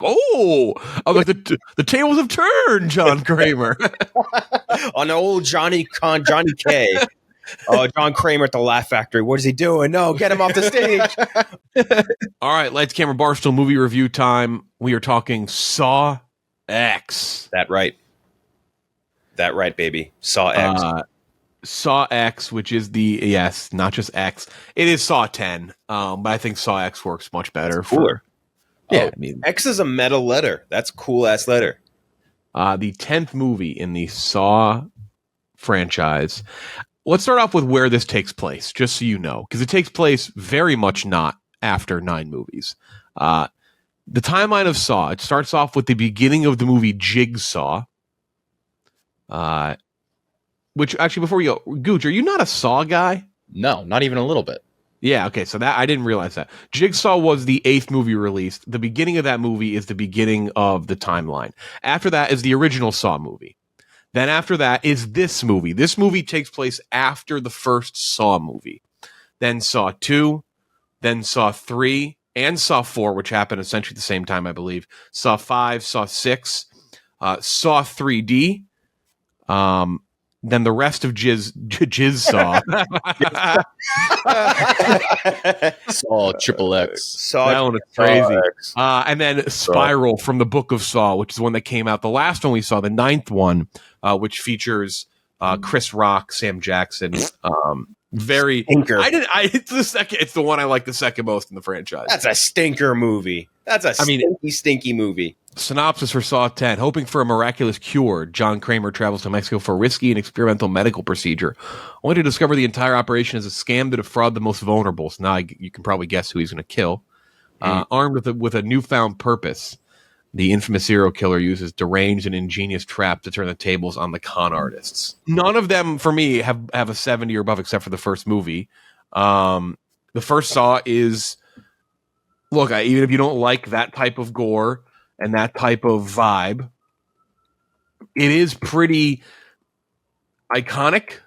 Oh, I was like, the tables have turned, John Kramer. On old Johnny K. Oh, John Kramer at the Laugh Factory. What is he doing? No, get him off the stage. All right, lights, camera, Barstool movie review time. We are talking Saw X. That right, baby. Saw X. Saw X, which is not just X. It is Saw 10, but I think Saw X works much better. Cooler. I mean, X is a meta letter. That's a cool-ass letter. The 10th movie in the Saw franchise. Let's start off with where this takes place, just so you know, because it takes place very much not after 9 movies. The timeline of Saw, it starts off with the beginning of the movie Jigsaw. Which, actually, before we go, Gooch, are you not a Saw guy? No, not even a little bit. Yeah, okay, so that I didn't realize that. Jigsaw was the 8th movie released. The beginning of that movie is the beginning of the timeline. After that is the original Saw movie. Then after that is this movie. This movie takes place after the first Saw movie. Then Saw 2, then Saw 3, and Saw 4, which happened essentially at the same time, I believe. Saw 5, Saw 6, Saw 3D, then the rest of Jigsaw. Saw Triple X. Saw that one is crazy. And then Spiral from the Book of Saw, which is the one that came out. The last one we saw, the 9th one, which features Chris Rock, Sam Jackson. Very stinker. It's the second. It's the one I like the second most in the franchise. That's a stinker movie. That's a stinky movie. Synopsis for Saw 10. Hoping for a miraculous cure, John Kramer travels to Mexico for a risky and experimental medical procedure, only to discover the entire operation is a scam to defraud the most vulnerable. So now you can probably guess who he's going to kill. Armed with a newfound purpose, the infamous serial killer uses deranged and ingenious traps to turn the tables on the con artists. None of them, for me, have a 70 or above, except for the first movie. The first Saw is... Look, even if you don't like that type of gore and that type of vibe, it is pretty iconic.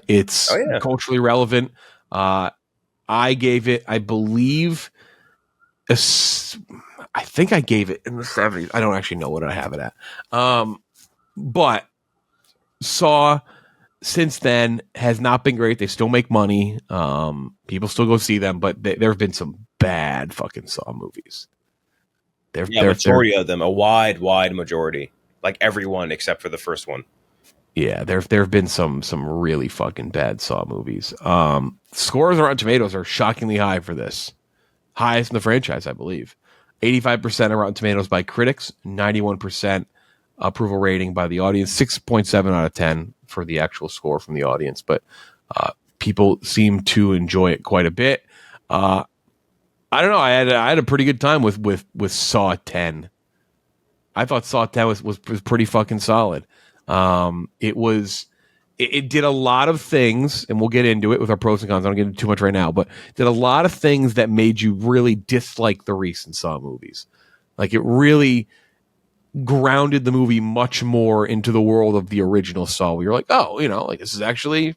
It's culturally relevant. I gave it, I believe, I think I gave it in the 70s. I don't actually know what I have it at. But Saw, since then, has not been great. They still make money. People still go see them, but there have been some bad fucking Saw movies. Majority of them, a wide majority, like everyone except for the first one. Yeah, there have been some really fucking bad Saw movies. Scores on Rotten Tomatoes are shockingly high for this, highest in the franchise, I believe. 85% of Rotten Tomatoes by critics, 91% approval rating by the audience, 6.7 out of 10 for the actual score from the audience. But people seem to enjoy it quite a bit. I don't know. I had a pretty good time with Saw 10. I thought Saw 10 was pretty fucking solid. It did a lot of things, and we'll get into it with our pros and cons. I don't get into too much right now, but it did a lot of things that made you really dislike the recent Saw movies. Like, it really grounded the movie much more into the world of the original Saw, where you're like, oh, like this is actually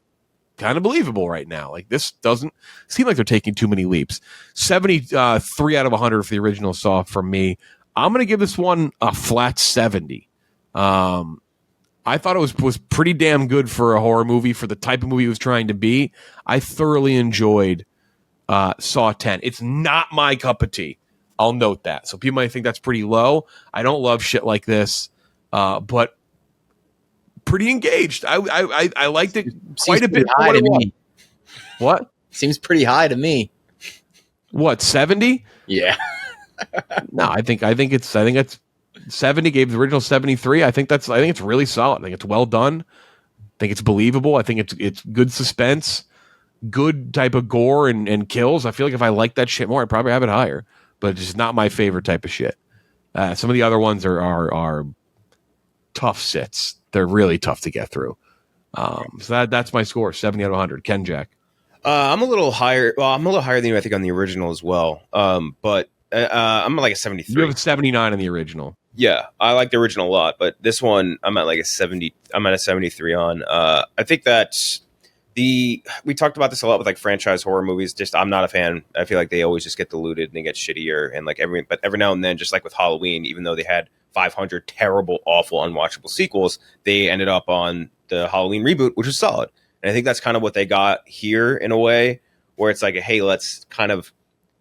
kind of believable right now. Like, this doesn't seem like they're taking too many leaps. 73 out of 100 for the original Saw from me. I'm going to give this one a flat 70. I thought it was pretty damn good for a horror movie, for the type of movie it was trying to be. I thoroughly enjoyed Saw 10. It's not my cup of tea. I'll note that. So people might think that's pretty low. I don't love shit like this, but pretty engaged. I liked it quite a bit. High to me. What? Seems pretty high to me. What, 70? Yeah. No, I think it's 70. Gave the original 73. I think it's really solid. I think it's well done. I think it's believable. I think it's good suspense, good type of gore and kills. I feel like if I like that shit more, I'd probably have it higher. But it's just not my favorite type of shit. Some of the other ones are tough sits. They're really tough to get through. So that's my score, 70 out of 100. Ken Jack. I'm a little higher. Well, I'm a little higher than you, I think, on the original as well. But I'm like a 73. You have a 79 in the original. Yeah, I like the original a lot, but this one I'm at like a 70. I'm at a 73 on. I think that We talked about this a lot with like franchise horror movies. Just I'm not a fan. I feel like they always just get diluted and they get shittier. And like every now and then, just like with Halloween, even though they had 500 terrible, awful, unwatchable sequels, they ended up on the Halloween reboot, which was solid. And I think that's kind of what they got here in a way, where it's like, hey, let's kind of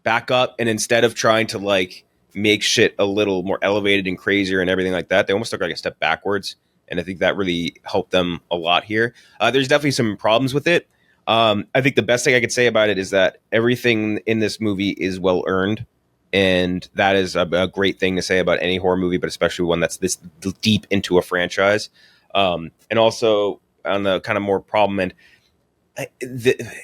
back up, and instead of trying to like make shit a little more elevated and crazier and everything like that, they almost took like a step backwards. And I think that really helped them a lot here. There's definitely some problems with it. I think the best thing I could say about it is that everything in this movie is well earned. And that is a great thing to say about any horror movie, but especially one that's this deep into a franchise. And also on the kind of more problem end,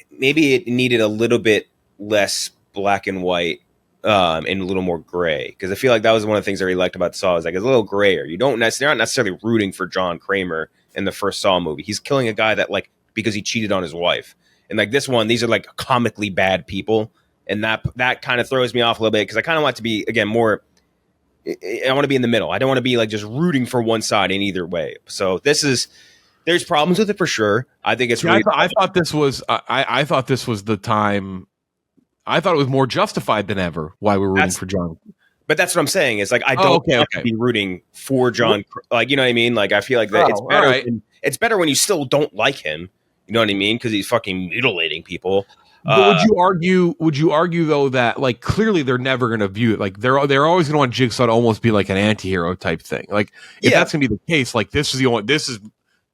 maybe it needed a little bit less black and white and a little more gray, because I feel like that was one of the things I really liked about Saw, is like it's a little grayer. You're not necessarily rooting for John Kramer in the first Saw movie. He's killing a guy that like because he cheated on his wife, and like this one, these are like comically bad people, and that kind of throws me off a little bit, because I kind of want to be again more. I want to be in the middle. I don't want to be like just rooting for one side in either way. So there's problems with it for sure. I think it's really. I thought this was. I thought this was the time. I thought it was more justified than ever why we're rooting for John. But that's what I'm saying is like I don't want to be rooting for John. Like, you know what I mean? Like I feel like that it's better. Right. It's better when you still don't like him. You know what I mean? Because he's fucking mutilating people. But would you argue though that like clearly they're never going to view it like they're always going to want Jigsaw to almost be like an anti-hero type thing. Like if that's going to be the case, like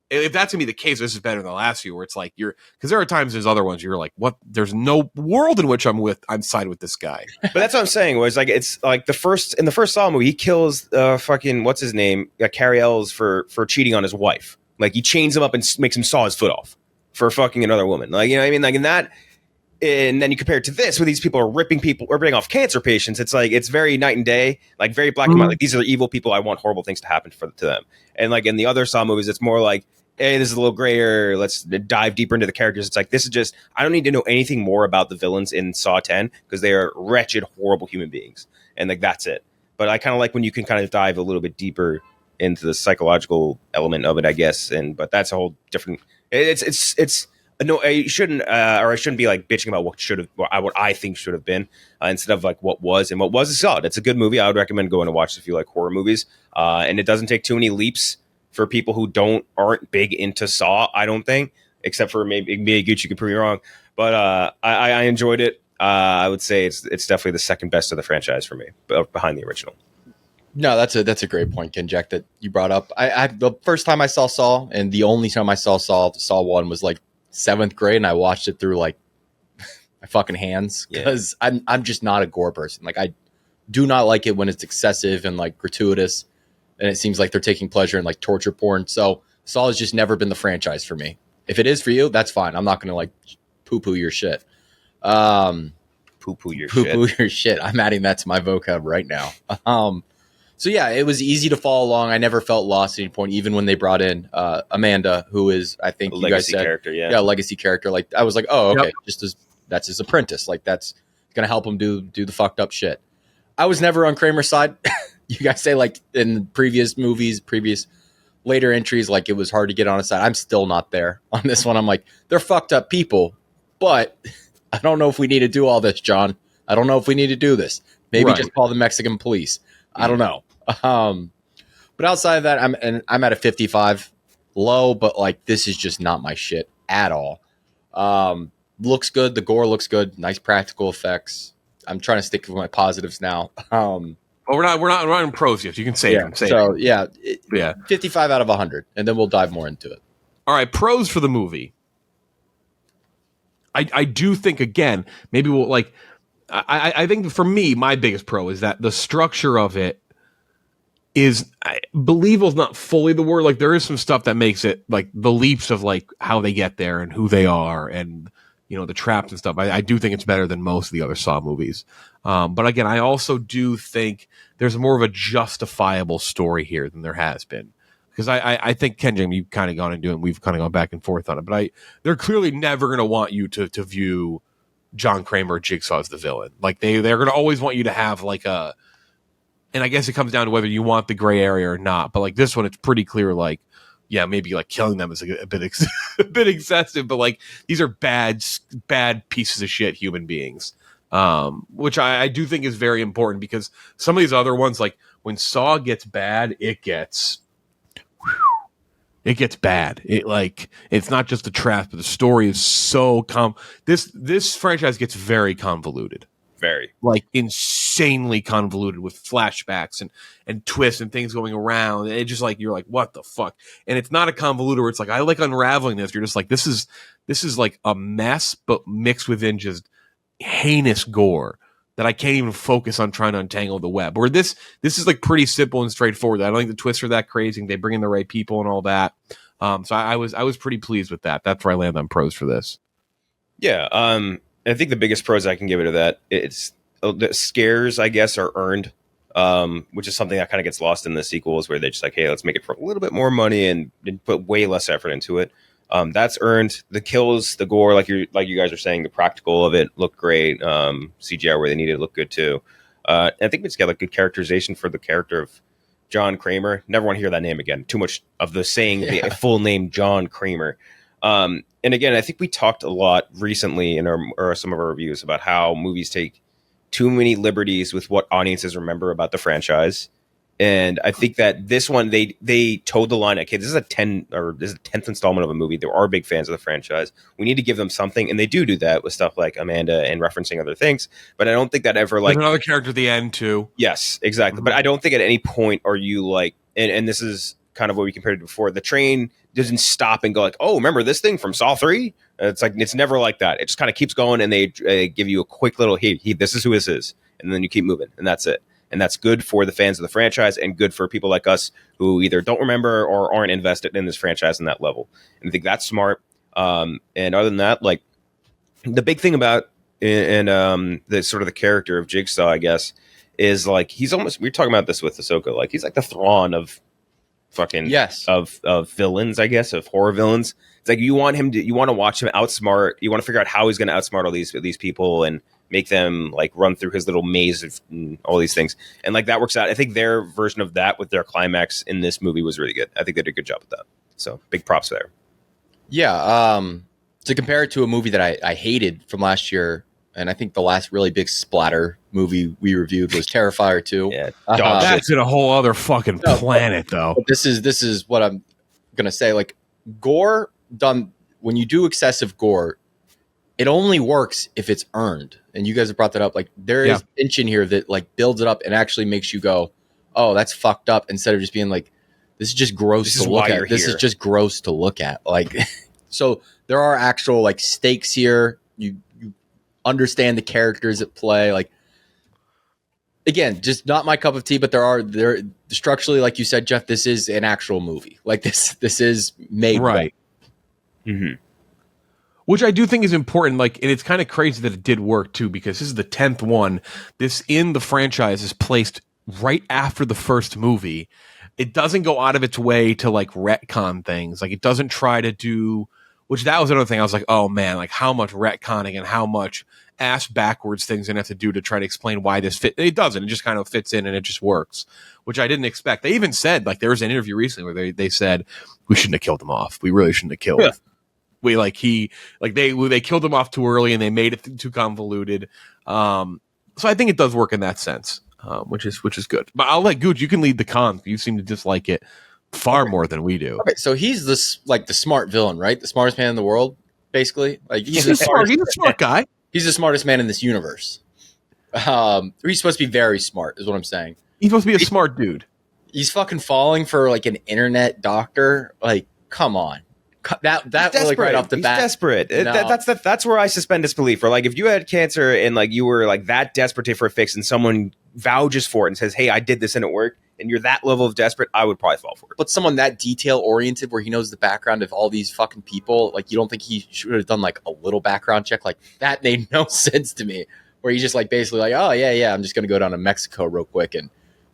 if that's gonna be the case, this is better than the last few, where it's like because there are times there's other ones you're like, what? There's no world in which I'm side with this guy. But that's what I'm saying. Was like it's like in the first Saw movie, he kills fucking what's his name, Carrie Ells for cheating on his wife. Like he chains him up and makes him saw his foot off for fucking another woman. Like, you know what I mean? Like in that. And then you compare it to this, where these people are ripping off cancer patients. It's like it's very night and day, like very black and white. Like these are the evil people. I want horrible things to happen to them. And like in the other Saw movies, it's more like, hey, this is a little grayer. Let's dive deeper into the characters. It's like this is just I don't need to know anything more about the villains in Saw 10 because they are wretched, horrible human beings, and like that's it. But I kind of like when you can kind of dive a little bit deeper into the psychological element of it, I guess. But that's a whole different. It's. No, I shouldn't be like bitching about what I think should have been instead of like what was, and what was is solid. It's a good movie. I would recommend going to watch if you like horror movies. And it doesn't take too many leaps for people who aren't big into Saw. I don't think, except for maybe Gucci could prove me wrong. But I enjoyed it. I would say it's definitely the second best of the franchise for me, behind the original. No, that's a great point, Ken Jack, that you brought up. I the first time I saw Saw, and the only time I saw 1 was like 7th grade, and I watched it through like my fucking hands because I'm just not a gore person. Like I do not like it when it's excessive and like gratuitous, and it seems like they're taking pleasure in like torture porn. So Saw has just never been the franchise for me. If it is for you, that's fine. I'm not going to like poo-poo your shit. Poo-poo your shit. I'm adding that to my vocab right now. So yeah, it was easy to follow along. I never felt lost at any point, even when they brought in Amanda, who is, I think, you guys said, character, a legacy character. Like I was like, oh, okay, that's his apprentice. Like that's gonna help him do the fucked up shit. I was never on Kramer's side. You guys say like in previous movies, later entries, like it was hard to get on his side. I'm still not there on this one. I'm like, they're fucked up people, but I don't know if we need to do all this, John. I don't know if we need to do this. Maybe just call the Mexican police. I don't know. But outside of that, I'm at a 55 low, but like this is just not my shit at all. Looks good. The gore looks good. Nice practical effects. I'm trying to stick with my positives now. Well, we're not in pros yet. You can say them. So yeah, 55 out of 100, and then we'll dive more into it. All right, pros for the movie. I do think again, maybe we'll like. I think for me, my biggest pro is that the structure of it is believable is not fully the word. Like there is some stuff that makes it like the leaps of like how they get there and who they are and, you know, the traps and stuff. I do think it's better than most of the other Saw movies. But again, I also do think there's more of a justifiable story here than there has been. Because I think, Ken, Jim, you've kind of gone into it, and we've kind of gone back and forth on it. But they're clearly never going to want you to view John Kramer or Jigsaw as the villain. Like they're going to always want you to have like a, and I guess it comes down to whether you want the gray area or not. But like this one, it's pretty clear. Like yeah, maybe like killing them is a bit a bit excessive, but like these are bad pieces of shit human beings, which I do think is very important because some of these other ones, like when Saw gets bad, it gets bad. It's not just the trap, but the story is so this franchise gets very convoluted. Very. Like insanely convoluted with flashbacks and twists and things going around. It just like you're like, what the fuck? And it's not a convoluted where it's like I like unraveling this. You're just like this is like a mess, but mixed within just heinous gore that I can't even focus on trying to untangle the web. Where this is like pretty simple and straightforward. I don't think the twists are that crazy. They bring in the right people and all that. So I was pretty pleased with that. That's where I land on pros for this. Yeah. I think the biggest pros I can give it to that, it's the scares, I guess, are earned, which is something that kind of gets lost in the sequels where they're just like, hey, let's make it for a little bit more money and put way less effort into it. That's earned. The kills, the gore, like you guys are saying, the practical of it looked great. CGI where they needed it looked good too. And I think we just got like good characterization for the character of John Kramer. Never want to hear that name again. Too much of the saying the full name John Kramer. And again, I think we talked a lot recently in some of our reviews about how movies take too many liberties with what audiences remember about the franchise. And I think that this one, they towed the line. Okay, this is a 10th installment of a movie. There are big fans of the franchise. We need to give them something, and they do that with stuff like Amanda and referencing other things. But I don't think that ever like there's another character at the end too. Yes, exactly. Mm-hmm. But I don't think at any point are you like, and this is kind of what we compared to before. The train doesn't stop and go like, oh, remember this thing from Saw 3? It's like it's never like that. It just kind of keeps going, and they give you a quick little hey, this is who this is, and then you keep moving, and that's it. And that's good for the fans of the franchise and good for people like us who either don't remember or aren't invested in this franchise in that level. And I think that's smart. And other than that, like the big thing about the sort of the character of Jigsaw, I guess, is like he's almost, we were talking about this with Ahsoka, like he's like the Thrawn of fucking of villains, I guess, of horror villains. It's like you want to watch him outsmart. You want to figure out how he's going to outsmart all these people and make them like run through his little maze of all these things. And like that works out. I think their version of that with their climax in this movie was really good. I think they did a good job with that. So big props there. Yeah. To compare it to a movie that I hated from last year, and I think the last really big splatter movie we reviewed was Terrifier 2. Yeah, that's in a whole other fucking planet, though. But this is what I'm gonna say. Like gore done when you do excessive gore, it only works if it's earned. And you guys have brought that up. Like there is tension here that like builds it up and actually makes you go, "Oh, that's fucked up," instead of just being like, "This is just gross to look at." This is just gross to look at. Like, so there are actual like stakes here. You understand the characters at play. Like, again, just not my cup of tea. But there structurally, like you said, Jeff, this is an actual movie. Like this is made right. Mm-hmm. Which I do think is important, like, and it's kind of crazy that it did work too, because this is the 10th one. This in the franchise is placed right after the first movie. It doesn't go out of its way to like retcon things. Like it doesn't try to do, which that was another thing. I was like, oh man, like how much retconning and how much ass backwards things they have to do to try to explain why this fit. It doesn't. It just kind of fits in and it just works, which I didn't expect. They even said, like, there was an interview recently where they said we shouldn't have killed him off. We really shouldn't have killed. Yeah. They killed him off too early and they made it too convoluted. So I think it does work in that sense, which is good. But I'll let Gooch. You can lead the cons. You seem to dislike it far more than we do. Okay, so he's the smart villain, right? The smartest man in the world, basically. Like he's a smart guy. He's the smartest man in this universe. He's supposed to be very smart, is what I'm saying. He's supposed to be a smart dude. He's fucking falling for like an internet doctor. Like, come on. That like right off the bat. He's desperate. No. That's where I suspend disbelief. Or like if you had cancer and like you were like that desperate for a fix, and someone vouches for it and says, "Hey, I did this and it worked," and you're that level of desperate, I would probably fall for it. But someone that detail oriented, where he knows the background of all these fucking people, like you don't think he should have done like a little background check? Like that made no sense to me. Where he's just like basically like, "Oh yeah, I'm just gonna go down to Mexico real quick and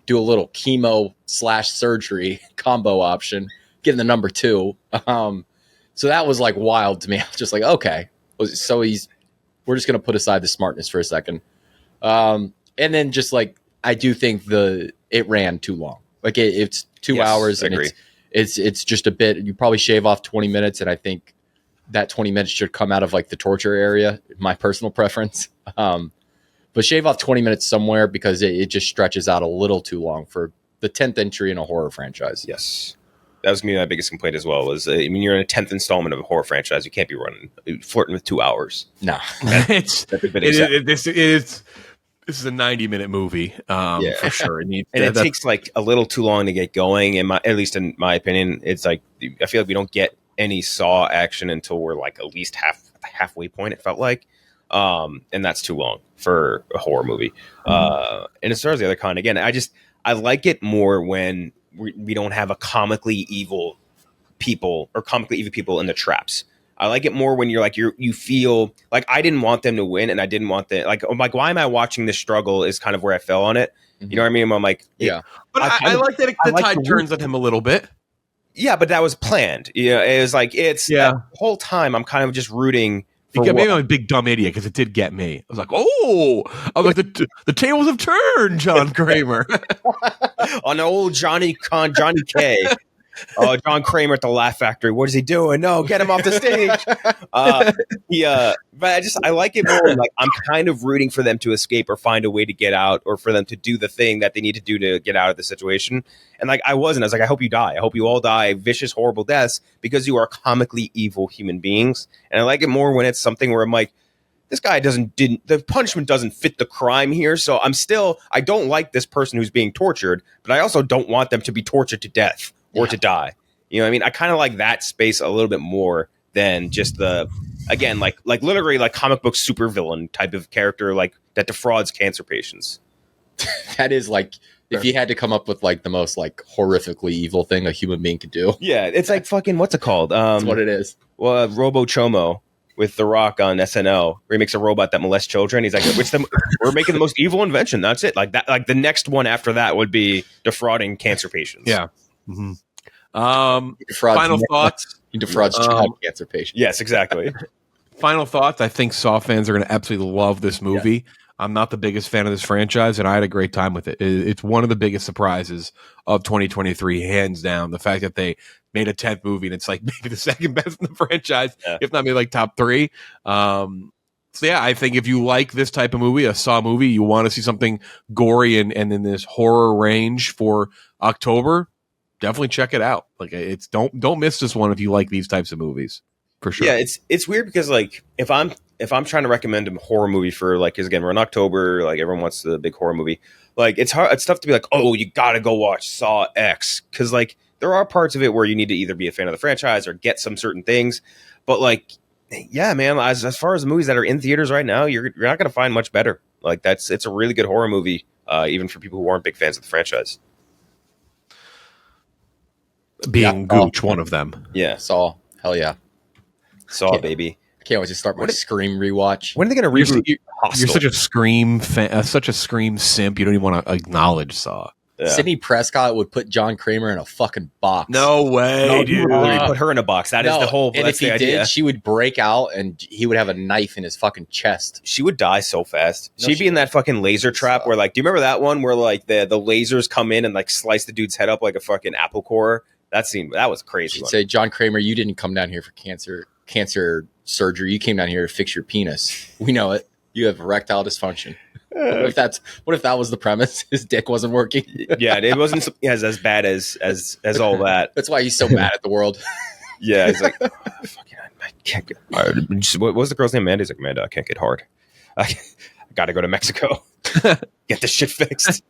do a little chemo/surgery combo option, getting the number 2." So that was like wild to me. I was just like, okay. So we're just going to put aside the smartness for a second. And then just like, I do think it ran too long. Like it's 2 hours and It's just a bit. You probably shave off 20 minutes, and I think that 20 minutes should come out of like the torture area. My personal preference, but shave off 20 minutes somewhere because it just stretches out a little too long for the 10th entry in a horror franchise. Yes. That was going to be my biggest complaint as well. Was you're in a 10th installment of a horror franchise. You can't be flirting with 2 hours. No, This is a 90-minute movie, for sure. It takes like a little too long to get going. At least in my opinion, it's like I feel like we don't get any Saw action until we're like at least halfway point. It felt like, and that's too long for a horror movie. And as far as the other con, again, I like it more when we don't have a comically evil people or comically evil people in the traps. I like it more when you're like you feel like I didn't want them to win, and I didn't want the like why am I watching this struggle is kind of where I fell on it. You know what I mean? I'm like, yeah, but I like that the tide turns on him a little bit. Yeah, but that was planned. Yeah, it was like the whole time I'm kind of just rooting. Maybe I'm a big dumb idiot because it did get me. I was like, the tables have turned, John Kramer. On old Johnny K. Oh, John Kramer at the Laugh Factory. What is he doing? No, get him off the stage. But I like it more. Like I'm kind of rooting for them to escape or find a way to get out, or for them to do the thing that they need to do to get out of the situation. And like I was like, I hope you die. I hope you all die vicious, horrible deaths because you are comically evil human beings. And I like it more when it's something where I'm like, this guy the punishment doesn't fit the crime here. So I don't like this person who's being tortured, but I also don't want them to be tortured to death or to die. You know what I mean? I kind of like that space a little bit more than just again, like literally like comic book supervillain type of character, like that defrauds cancer patients. That is like, if you had to come up with like the most like horrifically evil thing a human being could do. Yeah. It's like fucking, what's it called? That's what it is. Well, Robo Chomo with The Rock on SNL, where he makes a robot that molests children. He's like, we're making the most evil invention. That's it. Like that, like the next one after that would be defrauding cancer patients. Yeah. Mm-hmm. Final thoughts. He defrauds child cancer patients. Yes, exactly. Final thoughts. I think Saw fans are going to absolutely love this movie. Yeah. I'm not the biggest fan of this franchise, and I had a great time with it. It's one of the biggest surprises of 2023, hands down. The fact that they made a 10th movie, and it's like maybe the second best in the franchise, if not maybe like top 3. So yeah, I think if you like this type of movie, a Saw movie, you want to see something gory and in this horror range for October, definitely check it out. Like it's don't miss this one if you like these types of movies, for sure. Yeah, it's weird because like if I'm trying to recommend a horror movie for like, because again we're in October, like everyone wants the big horror movie. Like it's tough to be like, oh, you got to go watch Saw X, because like there are parts of it where you need to either be a fan of the franchise or get some certain things. But like, yeah, man, as far as the movies that are in theaters right now, you're not going to find much better. Like it's a really good horror movie, even for people who aren't big fans of the franchise. Being Gooch, one of them. Yeah. Saw. Hell yeah. Saw, baby. I can't wait to start my Scream rewatch. When are they going to reboot? You're such a Scream fan, such a Scream simp. You don't even want to acknowledge Saw. Yeah. Sidney Prescott would put John Kramer in a fucking box. No way, dude. Put her in a box. That is the whole. And if he did, she would break out, and he would have a knife in his fucking chest. She would die so fast. She'd be in that fucking laser trap where, like, do you remember that one where like the lasers come in and like slice the dude's head up like a fucking apple core? That scene, that was crazy. She'd say, John Kramer, you didn't come down here for cancer surgery. You came down here to fix your penis. We know it. You have erectile dysfunction. What if that was the premise? His dick wasn't working. Yeah, it wasn't as bad as all that. That's why he's so mad at the world. Yeah, he's like, fucking, I can't get hard. What was the girl's name? Amanda. He's like, Amanda, I can't get hard. I got to go to Mexico. Get this shit fixed.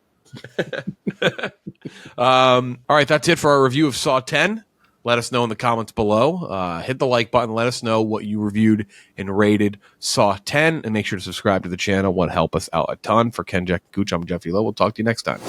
All right, that's it for our review of Saw 10. Let us know in the comments below. Hit the like button. Let us know what you reviewed and rated Saw 10. And make sure to subscribe to the channel. Would help us out a ton. For Ken, Jack, and Gooch, I'm Jeffy Lowe. We'll talk to you next time.